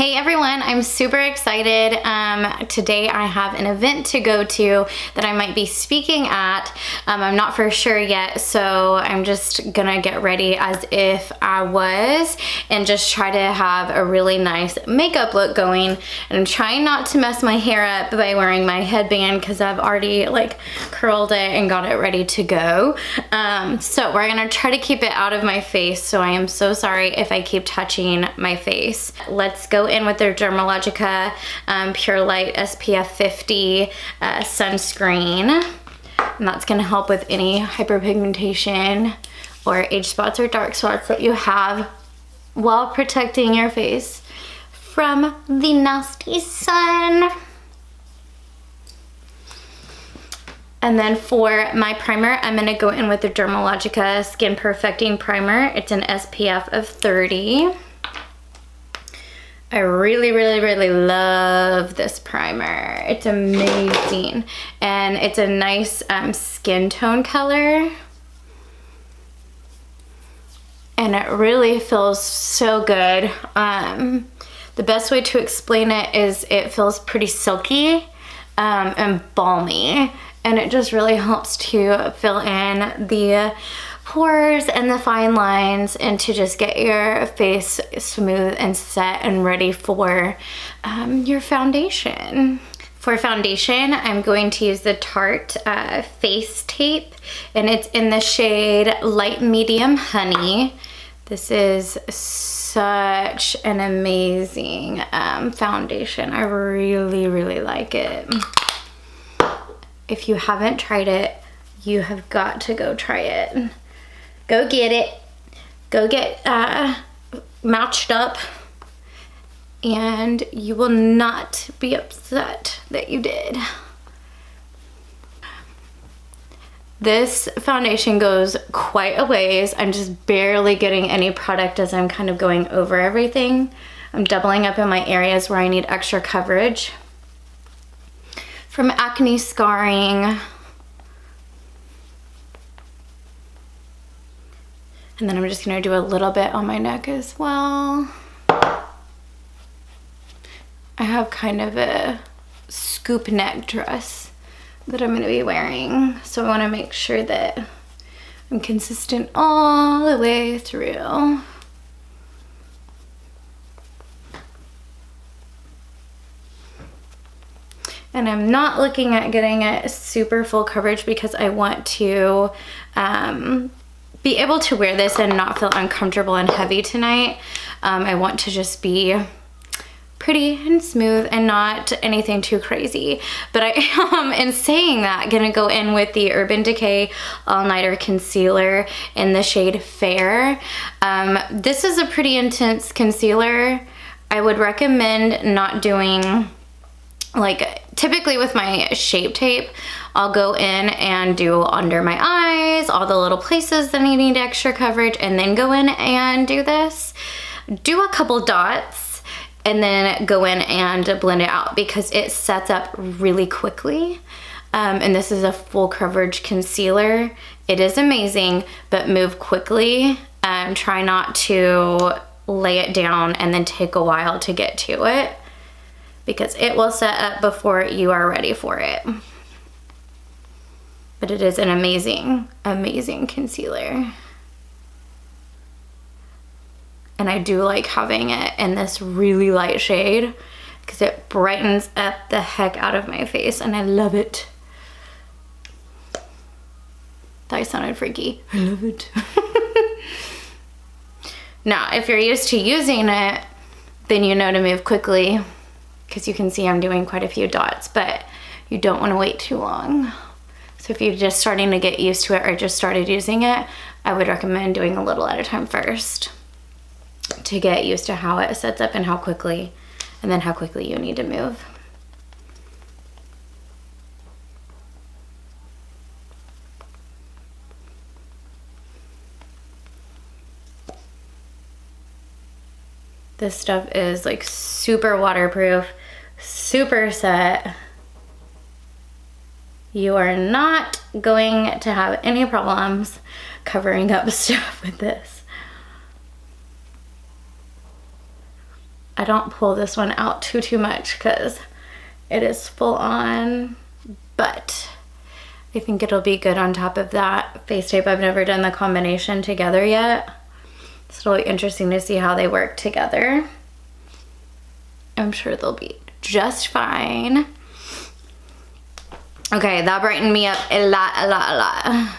Hey everyone, I'm super excited. Today I have an event to go to that I might be speaking at. I'm not for sure yet, so I'm just gonna get ready as if I was and just try to have a really nice makeup look going. And I'm trying not to mess my hair up by wearing my headband because I've already like curled it and got it ready to go. So we're gonna try to keep it out of my face, so I am so sorry if I keep touching my face. Let's go in with their Dermalogica Pure Light SPF 50 sunscreen. And that's gonna help with any hyperpigmentation or age spots or dark spots that you have while protecting your face from the nasty sun. And then for my primer, I'm gonna go in with the Dermalogica Skin Perfecting Primer. It's an SPF of 30. I really love this primer. It's amazing. And it's a nice skin tone color. And it really feels so good. The best way to explain it is it feels pretty silky and balmy. And it just really helps to fill in the pores and the fine lines and to just get your face smooth and set and ready for your foundation. For foundation, I'm going to use the Tarte Face Tape, and it's in the shade Light Medium Honey. This is such an amazing foundation. I really like it. If you haven't tried it, you have got to go try it. Go get it. Go get matched up, and you will not be upset that you did. This foundation goes quite a ways. I'm just barely getting any product as I'm kind of going over everything. I'm doubling up in my areas where I need extra coverage. From acne scarring. And then I'm just gonna do a little bit on my neck as well. I have kind of a scoop neck dress that I'm gonna be wearing. So I wanna make sure that I'm consistent all the way through. And I'm not looking at getting it super full coverage because I want to be able to wear this and not feel uncomfortable and heavy tonight. I want to just be pretty and smooth and not anything too crazy. But I am, in saying that, gonna go in with the Urban Decay All Nighter Concealer in the shade Fair. This is a pretty intense concealer. I would recommend not doing, like, typically with my Shape Tape, I'll go in and do under my eyes, all the little places that need extra coverage, and then go in and do this. Do a couple dots and then go in and blend it out because it sets up really quickly. And this is a full coverage concealer. It is amazing, but move quickly. Try not to lay it down and then take a while to get to it, because it will set up before you are ready for it. But it is an amazing concealer. And I do like having it in this really light shade because it brightens up the heck out of my face and I love it. That sounded freaky. I love it. Now, if you're used to using it, then you know to move quickly, because you can see I'm doing quite a few dots, but you don't want to wait too long. So if you're just starting to get used to it or just started using it, I would recommend doing a little at a time first to get used to how it sets up and how quickly, and then how quickly you need to move. This stuff is like super waterproof, super set. You are not going to have any problems covering up stuff with this. I don't pull this one out too much because it is full on, but I think it'll be good on top of that face tape. I've never done the combination together yet. So it'll be interesting to see how they work together. I'm sure they'll be just fine. Okay, that brightened me up a lot.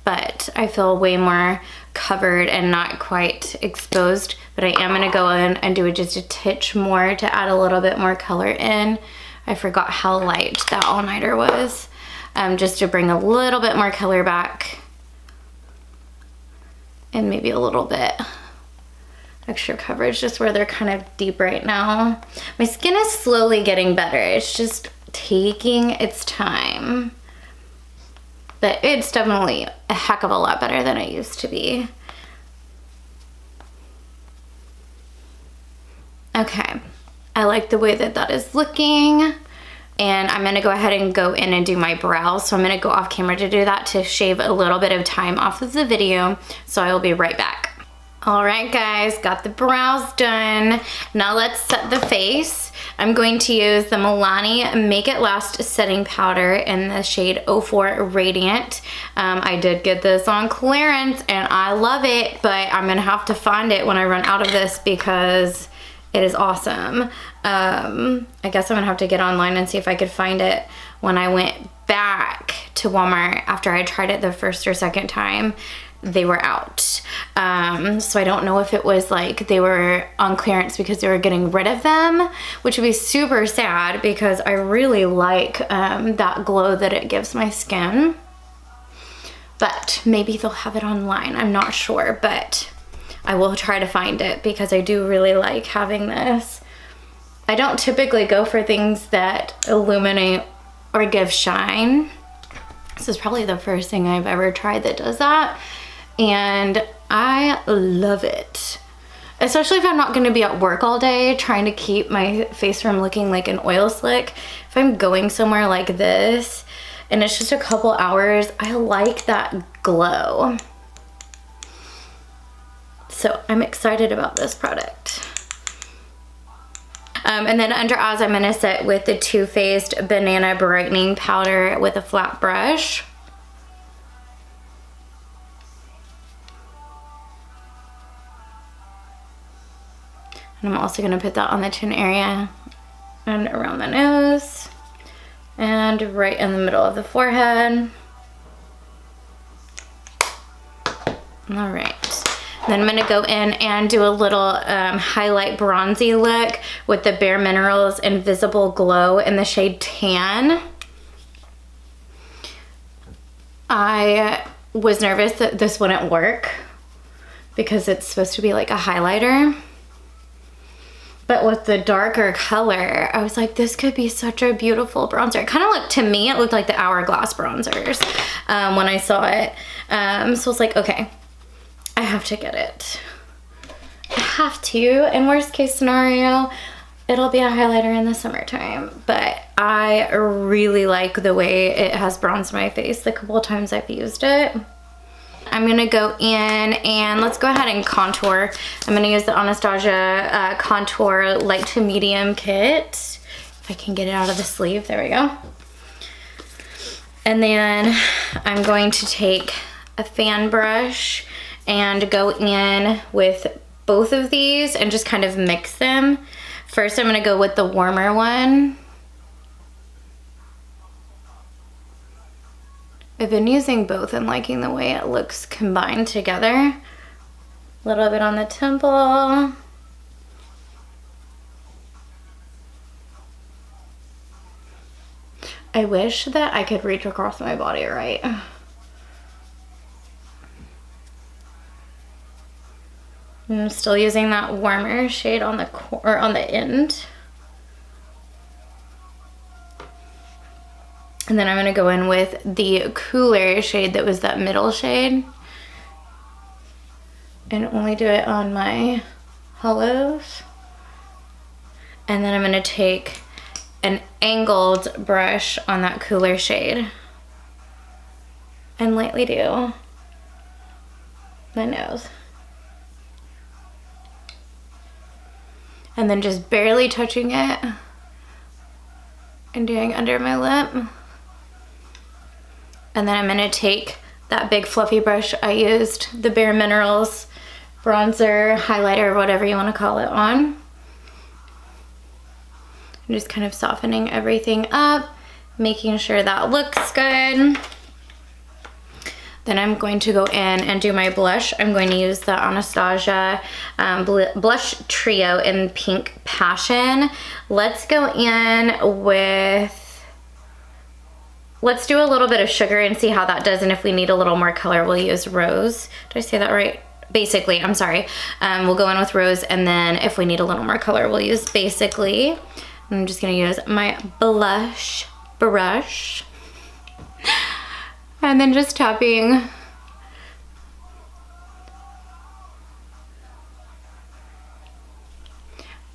But I feel way more covered and not quite exposed. But I am gonna go in and do just a titch more to add a little bit more color in. I forgot how light that all-nighter was. Just to bring a little bit more color back. And maybe a little bit extra coverage just where they're kind of deep right now. My skin is slowly getting better. It's just taking its time. But it's definitely a heck of a lot better than it used to be. Okay, I like the way that that is looking. And I'm gonna go ahead and go in and do my brows. So I'm gonna go off camera to do that to shave a little bit of time off of the video. So I will be right back. All right, guys, got the brows done. Now let's set the face. I'm going to use the Milani Make It Last setting powder in the shade 04 Radiant. I did get this on clearance and I love it, but I'm gonna have to find it when I run out of this because it is awesome. I guess I'm gonna have to get online and see if I could find it when I went back to Walmart after I tried it the first or second time. They were out. So I don't know if it was like they were on clearance because they were getting rid of them, which would be super sad because I really like that glow that it gives my skin. But maybe they'll have it online, I'm not sure, but I will try to find it because I do really like having this. I don't typically go for things that illuminate or give shine. This is probably the first thing I've ever tried that does that. And I love it. Especially if I'm not gonna be at work all day trying to keep my face from looking like an oil slick. If I'm going somewhere like this and it's just a couple hours, I like that glow. So I'm excited about this product. And then under eyes, I'm gonna set with the Too Faced Banana Brightening Powder with a flat brush. And I'm also gonna put that on the chin area and around the nose and right in the middle of the forehead. All right. Then I'm gonna go in and do a little highlight bronzy look with the Bare Minerals Invisible Glow in the shade Tan. I was nervous that this wouldn't work because it's supposed to be like a highlighter. But with the darker color, I was like, this could be such a beautiful bronzer. It kind of looked, to me, it looked like the Hourglass bronzers when I saw it. So I was like, okay, I have to get it. I have to. In worst case scenario, it'll be a highlighter in the summertime. But I really like the way it has bronzed my face the couple of times I've used it. I'm gonna go in and let's go ahead and contour. I'm gonna use the Anastasia Contour Light to Medium Kit. If I can get it out of the sleeve, there we go. And then I'm going to take a fan brush and go in with both of these and just kind of mix them. First, I'm gonna go with the warmer one. I've been using both and liking the way it looks combined together. A little bit on the temple. I wish that I could reach across my body right. I'm still using that warmer shade on the end. And then I'm gonna go in with the cooler shade that was that middle shade. And only do it on my hollows. And then I'm gonna take an angled brush on that cooler shade. and lightly do my nose. And then just barely touching it and doing under my lip. And then I'm gonna take that big fluffy brush I used, the Bare Minerals bronzer, highlighter, whatever you wanna call it, on. I'm just kind of softening everything up, making sure that looks good. Then I'm going to go in and do my blush. I'm going to use the Anastasia Blush Trio in Pink Passion. Let's go in with, let's do a little bit of sugar and see how that does, and if we need a little more color, we'll use Rose. Did I say that right? Basically, I'm sorry. We'll go in with Rose, and then if we need a little more color, we'll use Basically. I'm just gonna use my blush brush. And then just tapping.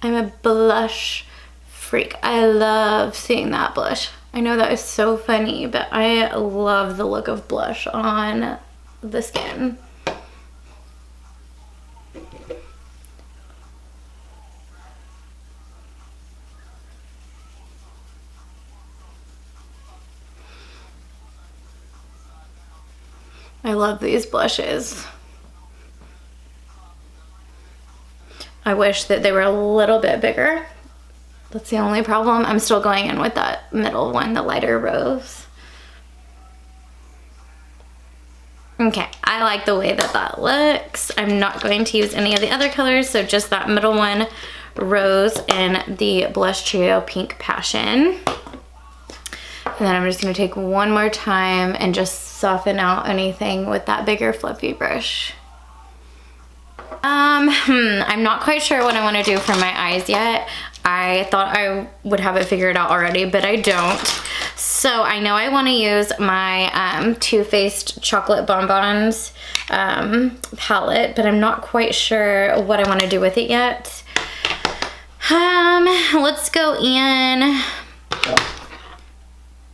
I'm a blush freak. I love seeing that blush. I know that is so funny, but I love the look of blush on the skin. I love these blushes. I wish that they were a little bit bigger. That's the only problem. I'm still going in with that middle one, the lighter Rose. Okay, I like the way that that looks. I'm not going to use any of the other colors, so just that middle one, Rose, in the Blush Trio Pink Passion. And then I'm just gonna take one more time and just soften out anything with that bigger fluffy brush. I'm not quite sure what I wanna do for my eyes yet. I thought I would have it figured out already, but I don't. So I know I wanna use my Too Faced Chocolate Bonbons palette, but I'm not quite sure what I wanna do with it yet. Let's go in.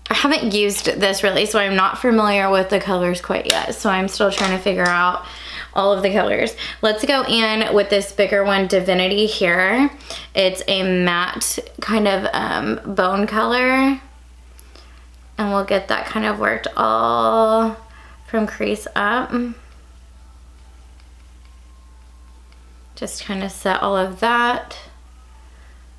I haven't used this really, so I'm not familiar with the colors quite yet. So I'm still trying to figure out all of the colors. Let's go in with this bigger one, Divinity here. It's a matte kind of bone color. And we'll get that kind of worked all from crease up. Just kind of set all of that.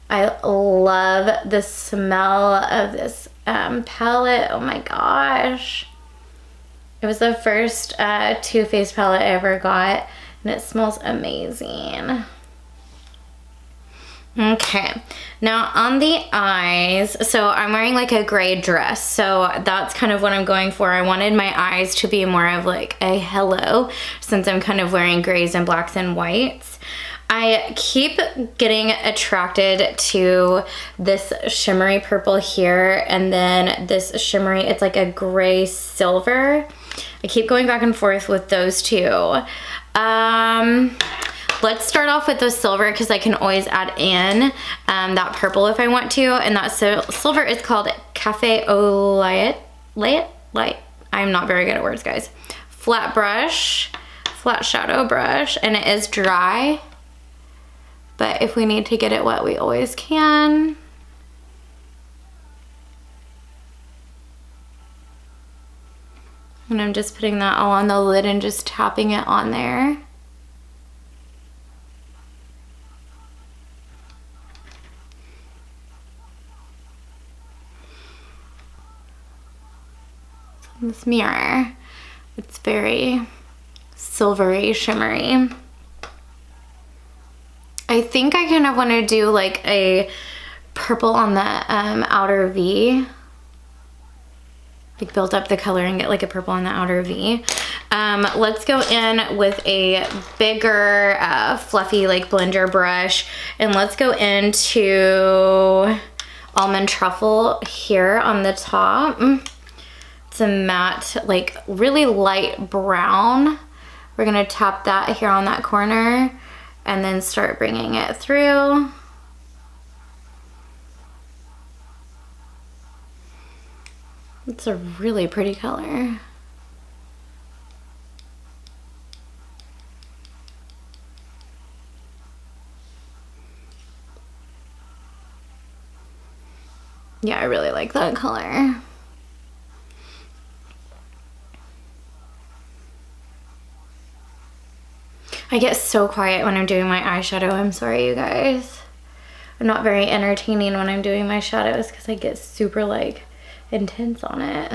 I love the smell of this palette. Oh my gosh. It was the first Too Faced palette I ever got, and it smells amazing. Okay, now on the eyes, so I'm wearing like a gray dress, so that's kind of what I'm going for. I wanted my eyes to be more of like a hello, since I'm kind of wearing grays and blacks and whites. I keep getting attracted to this shimmery purple here, and then this shimmery, it's like a gray silver. I keep going back and forth with those two. Let's start off with the silver because I can always add in that purple if I want to, and that silver is called Cafe Au Lait. I'm not very good at words, guys. Flat brush, flat shadow brush, and it is dry. But if we need to get it wet, we always can. And I'm just putting that all on the lid and just tapping it on there. This mirror, it's very silvery, shimmery. I think I kind of want to do like a purple on the outer V. Like build up the color and get like a purple on the outer V. Let's go in with a bigger fluffy like blender brush, and let's go into Almond Truffle here on the top. It's a matte, like really light brown. We're gonna tap that here on that corner and then start bringing it through. It's a really pretty color. Yeah, I really like that color. I get so quiet when I'm doing my eyeshadow. I'm sorry, you guys. I'm not very entertaining when I'm doing my shadows because I get super like intense on it.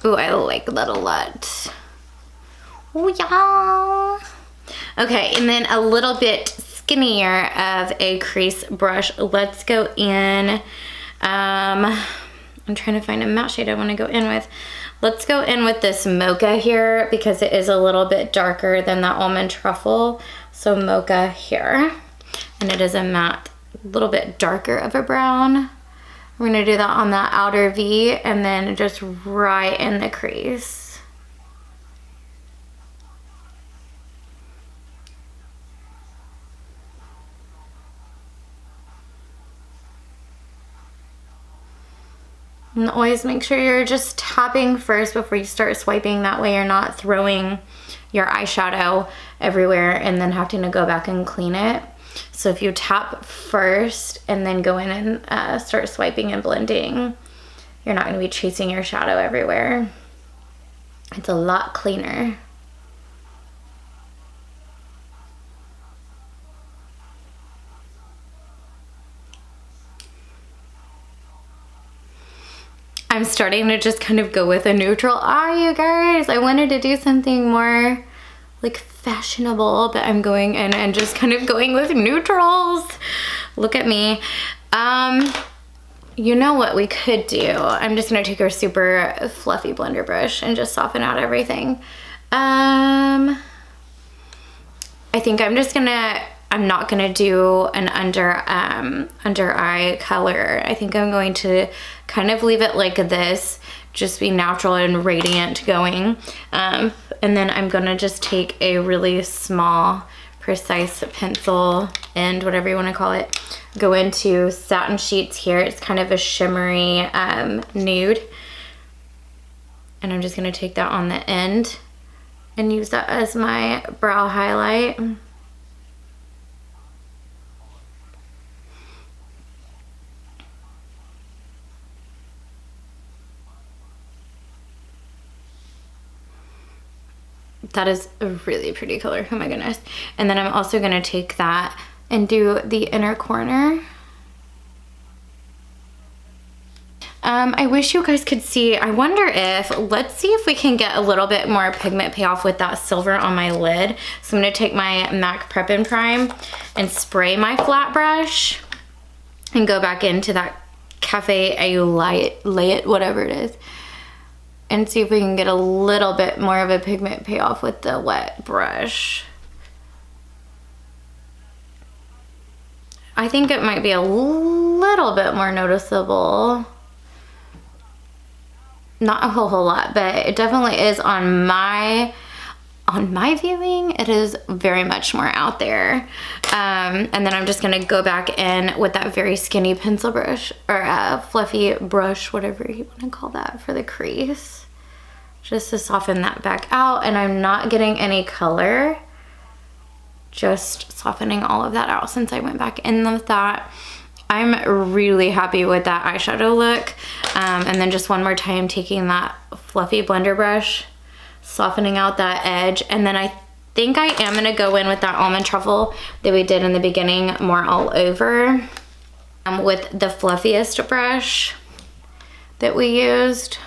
Ooh, I like that a lot. Oh yeah. Okay, and then a little bit skinnier of a crease brush. Let's go in. I'm trying to find a matte shade I want to go in with. Let's go in with this mocha here because it is a little bit darker than the almond truffle. So mocha here. And it is a matte, a little bit darker of a brown. We're gonna do that on that outer V and then just right in the crease. And always make sure you're just tapping first before you start swiping. That way you're not throwing your eyeshadow everywhere and then having to go back and clean it. So if you tap first and then go in and start swiping and blending, you're not going to be chasing your shadow everywhere. It's a lot cleaner. I'm starting to just kind of go with a neutral eye, you guys. I wanted to do something more like fashionable, but I'm going in and just kind of going with neutrals. Look at me. You know what we could do? I'm just gonna take our super fluffy blender brush and just soften out everything. I think I'm not gonna do an under eye color. I think I'm going to kind of leave it like this, just be natural and radiant going. And then I'm gonna just take a really small, precise pencil end, whatever you wanna call it, go into Satin Sheets here. It's kind of a shimmery nude. And I'm just gonna take that on the end and use that as my brow highlight. That is a really pretty color, oh my goodness. And then I'm also gonna take that and do the inner corner. I wish you guys could see. I wonder if, let's see if we can get a little bit more pigment payoff with that silver on my lid. So I'm gonna take my MAC Prep and Prime and spray my flat brush and go back into that Cafe Au Lait, whatever it is, and see if we can get a little bit more of a pigment payoff with the wet brush. I think it might be a little bit more noticeable. Not a whole lot, but it definitely is on my viewing. It is very much more out there. And then I'm just gonna go back in with that very skinny pencil brush, or a fluffy brush, whatever you wanna call that, for the crease, just to soften that back out. And I'm not getting any color, just softening all of that out since I went back in with that. I'm really happy with that eyeshadow look. And then just one more time, taking that fluffy blender brush, softening out that edge. And then I think I am gonna go in with that almond truffle that we did in the beginning, more all over, with the fluffiest brush that we used,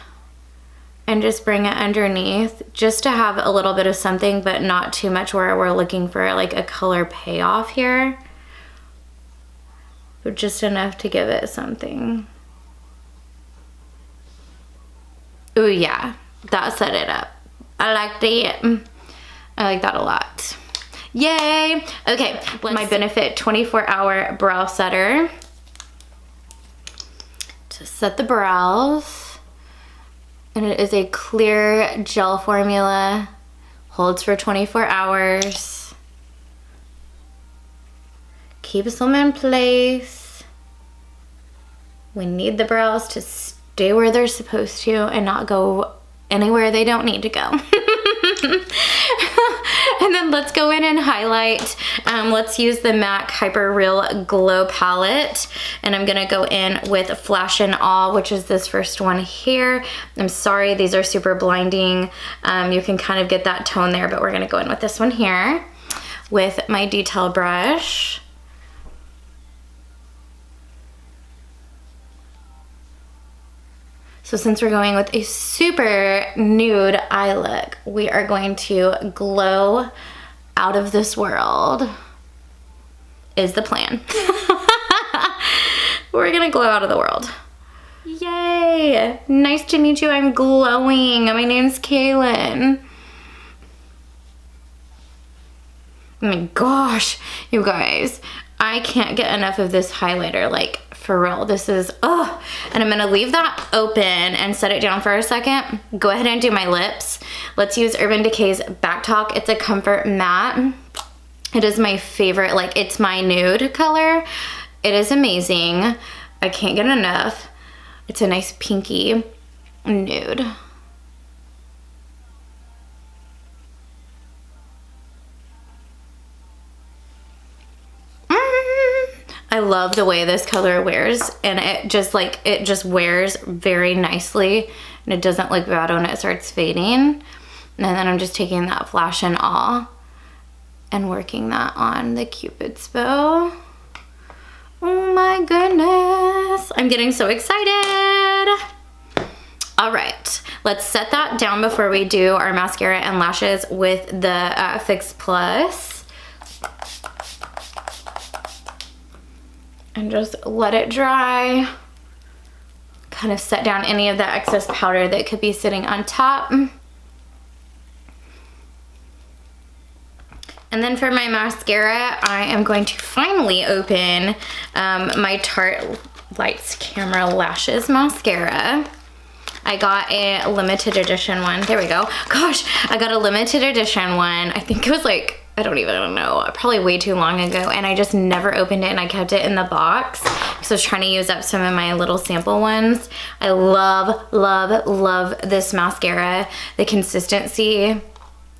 and just bring it underneath just to have a little bit of something, but not too much where we're looking for like a color payoff here, but just enough to give it something. Oh yeah, that set it up. I like that. I like that a lot. Yay! Okay, my Benefit 24-hour brow setter to set the brows. And it is a clear gel formula, holds for 24 hours. Keeps them in place. We need the brows to stay where they're supposed to and not go anywhere they don't need to go. And then let's go in and highlight. Let's use the MAC Hyper Real Glow palette. And I'm gonna go in with Flash and All, which is this first one here. I'm sorry, these are super blinding. You can kind of get that tone there, but we're gonna go in with this one here with my detail brush. So since we're going with a super nude eye look, we are going to glow out of this world, is the plan. We're gonna glow out of the world. Yay! Nice to meet you, I'm glowing. My name's Kaylin. Oh my gosh, you guys, I can't get enough of this highlighter, like for real. This is, oh, and I'm gonna leave that open and set it down for a second. Go ahead and do my lips. Let's use Urban Decay's Back Talk. It's a comfort matte. It is my favorite, like it's my nude color. It is amazing. I can't get enough. It's a nice pinky nude. I love the way this color wears, and it just wears very nicely, and it doesn't look bad when it starts fading. And then I'm just taking that Flash and All and working that on the Cupid's bow. Oh my goodness, I'm getting so excited. All right, let's set that down before we do our mascara and lashes with the Fix Plus. And just let it dry. Kind of set down any of that excess powder that could be sitting on top. And then for my mascara, I am going to finally open my Tarte Lights Camera Lashes mascara. I got a limited edition one. There we go. Gosh, I got a limited edition one. I think it was like, I don't even know, probably way too long ago, and I just never opened it, and I kept it in the box because I was trying to use up some of my little sample ones. I love, love, love this mascara. The consistency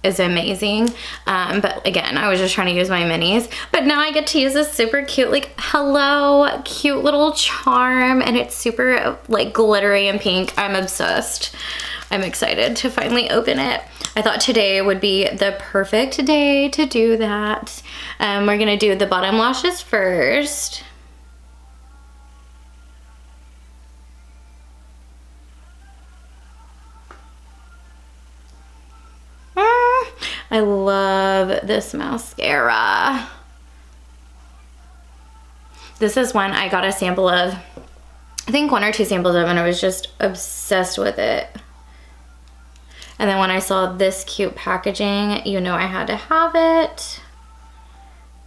is amazing, but again, I was just trying to use my minis, but now I get to use this super cute, like, hello, cute little charm, and it's super like glittery and pink. I'm obsessed. I'm excited to finally open it. I thought today would be the perfect day to do that. We're gonna do the bottom lashes first. I love this mascara. This is one I got a sample of, I think 1 or 2 samples of, and I was just obsessed with it. And then when I saw this cute packaging, you know I had to have it.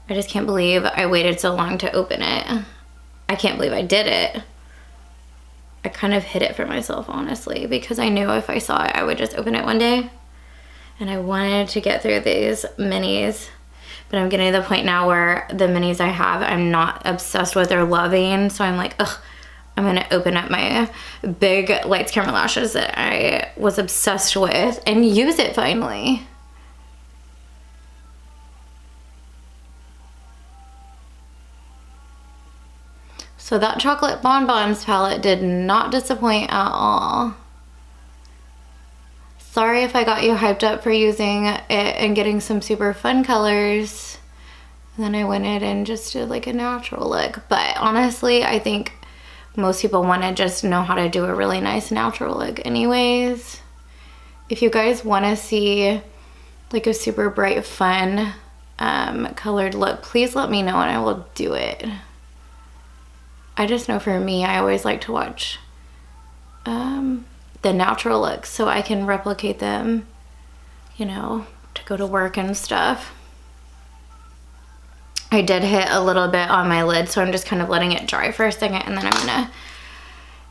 I just can't believe I waited so long to open it. I can't believe I did it. I kind of hid it for myself, honestly, because I knew if I saw it, I would just open it one day. And I wanted to get through these minis, but I'm getting to the point now where the minis I have, I'm not obsessed with or loving. So I'm like, ugh, I'm gonna open up my big Lights Camera Lashes that I was obsessed with and use it finally. So that Chocolate Bonbons palette did not disappoint at all. Sorry if I got you hyped up for using it and getting some super fun colors. And then I went in and just did like a natural look. But honestly, I think most people want to just know how to do a really nice natural look anyways. If you guys want to see like a super bright, fun, colored look, please let me know and I will do it. I just know for me, I always like to watch the natural looks so I can replicate them, you know, to go to work and stuff. I did hit a little bit on my lid, so I'm just kind of letting it dry for a second, and then I'm gonna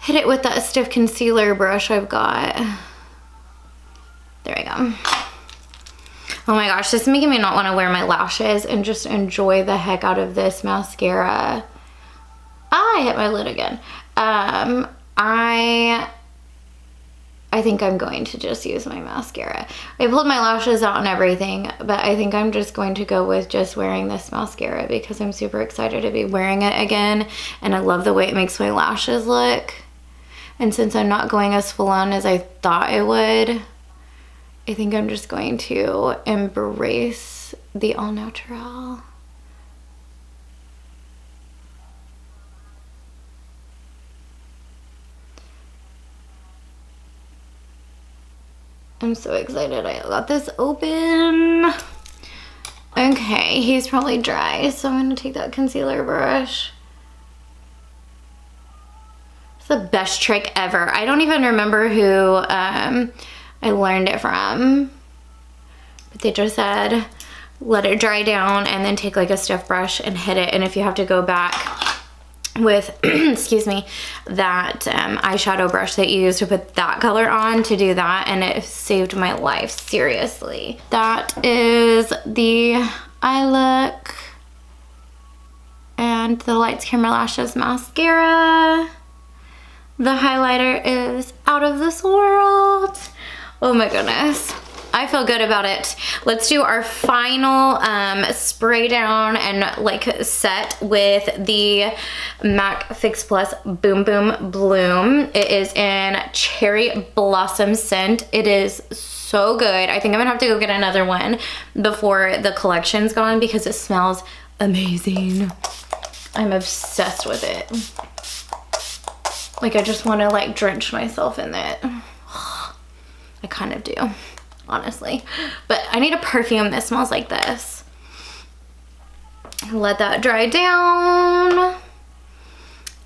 hit it with that stiff concealer brush I've got. There we go. Oh my gosh, this is making me not want to wear my lashes and just enjoy the heck out of this mascara. I hit my lid again. I think I'm going to just use my mascara. I pulled my lashes out and everything, but I think I'm just going to go with just wearing this mascara because I'm super excited to be wearing it again, and I love the way it makes my lashes look. And since I'm not going as full on as I thought I would, I think I'm just going to embrace the all natural. I'm so excited I got this open. Okay, he's probably dry, so I'm gonna take that concealer brush. It's the best trick ever. I don't even remember who I learned it from, but they just said let it dry down and then take like a stiff brush and hit it, and if you have to go back with excuse me, that eyeshadow brush that you used to put that color on, to do that, and it saved my life, seriously. That is the eye look and the Lights Camera Lashes mascara. The highlighter is out of this world. Oh my goodness, I feel good about it. Let's do our final spray down and like set with the MAC Fix Plus Boom Boom Bloom. It is in Cherry Blossom scent. It is so good. I think I'm gonna have to go get another one before the collection's gone because it smells amazing. I'm obsessed with it. Like I just wanna like drench myself in it. I kind of do, honestly, but I need a perfume that smells like this. Let that dry down,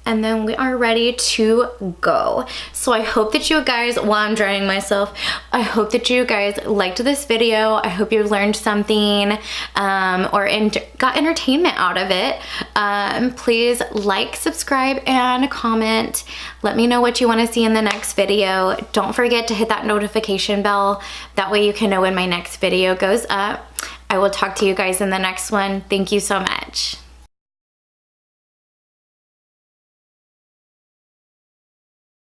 and then we are ready to go. So I hope that you guys, while I'm drying myself, I hope that you guys liked this video. I hope you learned something or got entertainment out of it. Please like, subscribe, and comment. Let me know what you want to see in the next video. Don't forget to hit that notification bell. That way you can know when my next video goes up. I will talk to you guys in the next one. Thank you so much.